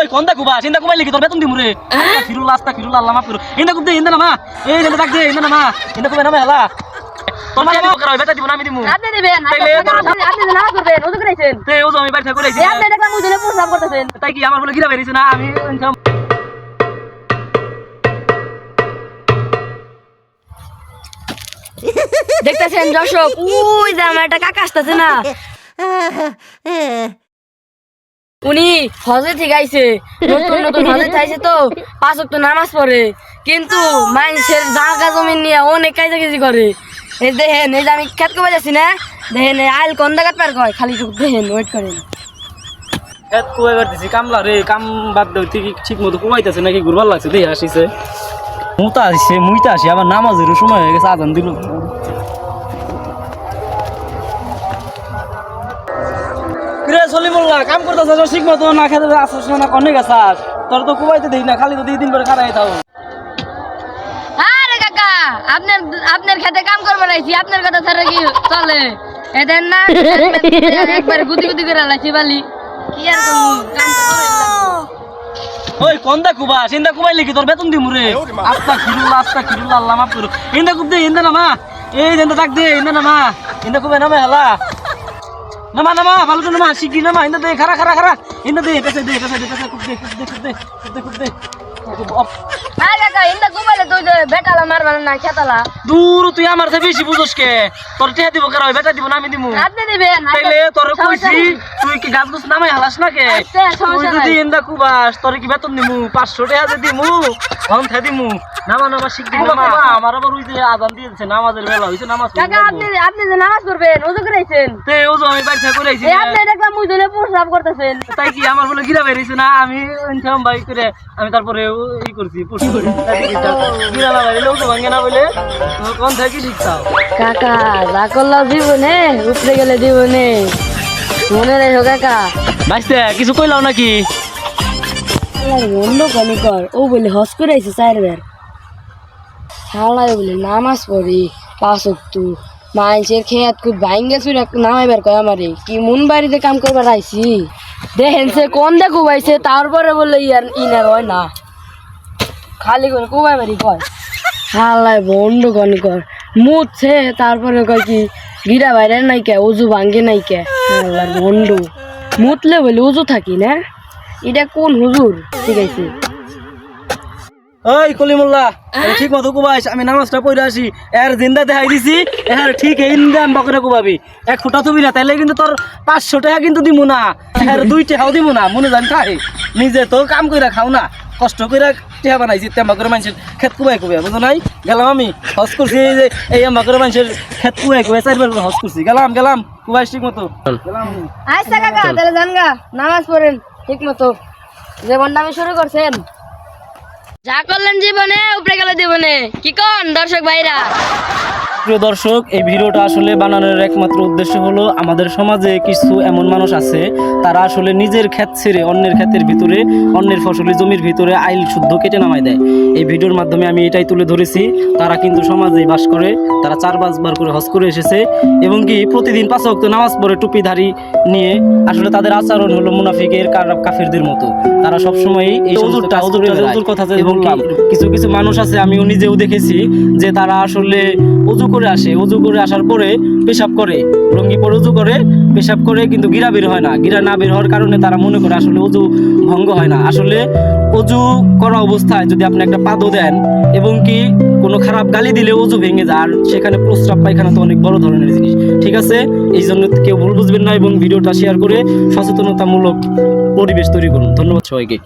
konda kuba, inda kuba lagi torbet undi mure. Firullah Allah maaf. Inda kubde inda nama. Inda tak de inda nama. Inda kuba nama hala. Tomar apa karo beta di mana dimu? আপনি দিবেন আপনি না করবেন ওযু করেছেন Te ozo আমি বাইরে করেছি। আপনি দেখলাম ওযুলে প্রস্তাব করতেছেন তাই কি আমার বলে গিরা বেরিয়েছে না আমি দেখতেছেন দর্শক ওই যে আমার একটা কাকা আসতেছে না উনি হজে থেকে আইছে নতুন নতুন হজে চাইছে তো 5 ওয়াক্ত নামাজ পড়ে কিন্তু মানুষের জায়গা জমি নিয়ে অনেক কাইজাকাজি করে এই দেখেন এই যে আমি খেত কবে যাচ্ছি না দেখেন আইল কোন জায়গা পার কয় খালি দেখেন ওয়েট করেন এত কুয়াই করতেছি কামলা রে কাম বাদ দাও ঠিক মতো কুয়াইতেছে নাকি ঘুরবার লাগছে দেখে আসিছে মুইতা আসি আবার নামাজের সময় হয়ে গেছে আজান দিল কিরে চলি বললা কাম করতেছ ঠিক মতো না খেতে আসছ না কনে গেছাস তোর তো কুয়াইতে দেই না খালি তো 2 দিন করে খারাই থাও আরে কাকা আপনার খেতে কাম করবে নাইছি আপনার কথা ছাড়া কি চলে এদেন না একবার গুদি গুদি করে লাইছি বালি কি আর করব কাম তো করে ওই কোনদা কুবা সিন্দা কুবাই লিখি তোর বেতন দিমু রে আস্তাগফিরুল্লাহ আল্লাহ মাফ করো ইন্দা কুব দে ইন্দা নামা এই ইন্দা ডাক দে ইন্দা নামা ইন্দা কুবে নামা হালা নামা ভালো করে নামা শিগগির নামা ইন্দা দে খারা ইন্দা দে পেছে কুব দে আরে কাকা ইন্দা কুবালে তুই বেটালা মারবা না খেতালা দূর তুই আমার থেকে বেশি বুঝোস কে তোর টিয়া দিব কারা বেটা দিব না আমি দিমু আপনি দিবেন তাইলে তোর কইছি তুই কি গাছ গুছ নামাই হালাস না কে তুই যদি ইন্দা কুবাস তোর কি বেতন দিমু 500 টাকা দিমু হন থা দিমু নামা শিগগির নামা আমার আবার ওই যে আজান দিয়েছে নামাজের বেলা হইছে নামাজ কাকা আপনি যে নামাজ পড়বেন ওযু করেছেন তে ওযু আমি বাইরে কইরাইছি এই আপনি দেখলাম মুজলে প্রস্তাব করতেছেন তাই কি আমার বলে গিরা বেরিয়েছে না আমি ইনকাম বাই করে আমি তারপরে ই করছি পুশ করি গিরা না বাইরে ওযু ভাঙে না বলে কোন থেকে শিখছাও কাকা যা করলাম জীবনে উপরে গেলে জীবনে মনে রেখো কাকা বাইতে কিছু কইলাও নাকি অন্য কমি কর ও বলে হজ করে আইছে 4 বার হালাই বলে নামাজ পড়ি 5 ওয়াক্ত মানুষের খেত খুব ভাঙ্গে চুরে নামাইবার কয় আমারে কি মন বাড়িতে কাম করবার আইছি দেখেন সে কোন দে কুবাইছে তারপরে বলে ইনার হয় না খালি করে কুবাই বাড়ি কয় হালাই বন্ধ কনি কর মুছে তারপরে কয় কি গিরা বাইরে নাই কে উজু ভাঙ্গে নাই কে হালাই বন্ধ মুতলে বলে উজু থাকি না এটা কোন হুজুর ঠিক আছে ওই কলিমুল্লাহ ঠিক মতো কুবাইস আমি নামাজটা পড়ে আসি এর জিন্দা দেখাই দিছি এর ঠিক ইনকাম বকরে কুবাবি এক ফুটা তুমি না তাইলে কিন্তু তোর 500 টাকা কিন্তু দিমু না এর 2 টাকাও দিমু না মনে জানি থাকে নিজে তো কাম কইরা খাও না কষ্ট কইরা টিয়া বানাইছি তেমা করে মানুষের খেত কুবাই বুঝো নাই গেলাম আমি হজ করছি এই যে এই আমা করে মানুষের খেত কুবাই 4 বার হজ করছি গেলাম কুবাইস ঠিক মতো গেলাম আচ্ছা কাকা তাহলে জানগা নামাজ পড়েন ঠিক মতো জীবনটা আমি শুরু করছেন যা করলেন জীবনে উপরে গেলে জীবনে কি কোন দর্শক ভাইরা প্রিয় দর্শক এই ভিডিওটা আসলে বানানোর একমাত্র উদ্দেশ্য হলো আমাদের সমাজে কিছু এমন মানুষ আছে তারা আসলে নিজের ক্ষেত ছেড়ে অন্যের ক্ষেতের ভিতরে অন্যের ফসলি জমির ভিতরে আইল শুদ্ধ কেটে নামায় দেয় এই ভিডিওর মাধ্যমে আমি এটাই তুলে ধরেছি তারা কিন্তু সমাজেই বাস করে তারা 4-5 বার করে হজ করে এসেছে এবং কি প্রতিদিন 5 ওয়াক্ত নামাজ পড়ে টুপিধারী নিয়ে আসলে তাদের আচরণ হলো মুনাফিকের কাফেরদের মতো তারা সবসময় এই ওযুর কথা এবং কিছু মানুষ আছে আমিও নিজেও দেখেছি যে তারা আসলে ওযু করে আসার পরে পেশাব করে লুঙ্গি পরে ওযু করে পেশাব করে কিন্তু গিরা বের হয় না গিরা না বের হওয়ার কারণে তারা মনে করে আসলে ওযু ভঙ্গ হয় না আসলে ওযু করা অবস্থায় যদি আপনি একটা পাদও দেন এবং কি কোনো খারাপ গালি দিলে ওযু ভেঙে যায় আর সেখানে প্রস্রাব পায়খানা তো অনেক বড় ধরনের জিনিস ঠিক আছে এই জন্য কেউ ভুল বুঝবেন না এবং ভিডিওটা শেয়ার করে সচেতনতামূলক পরিবেশ তৈরি করুন ধন্যবাদ সবাইকে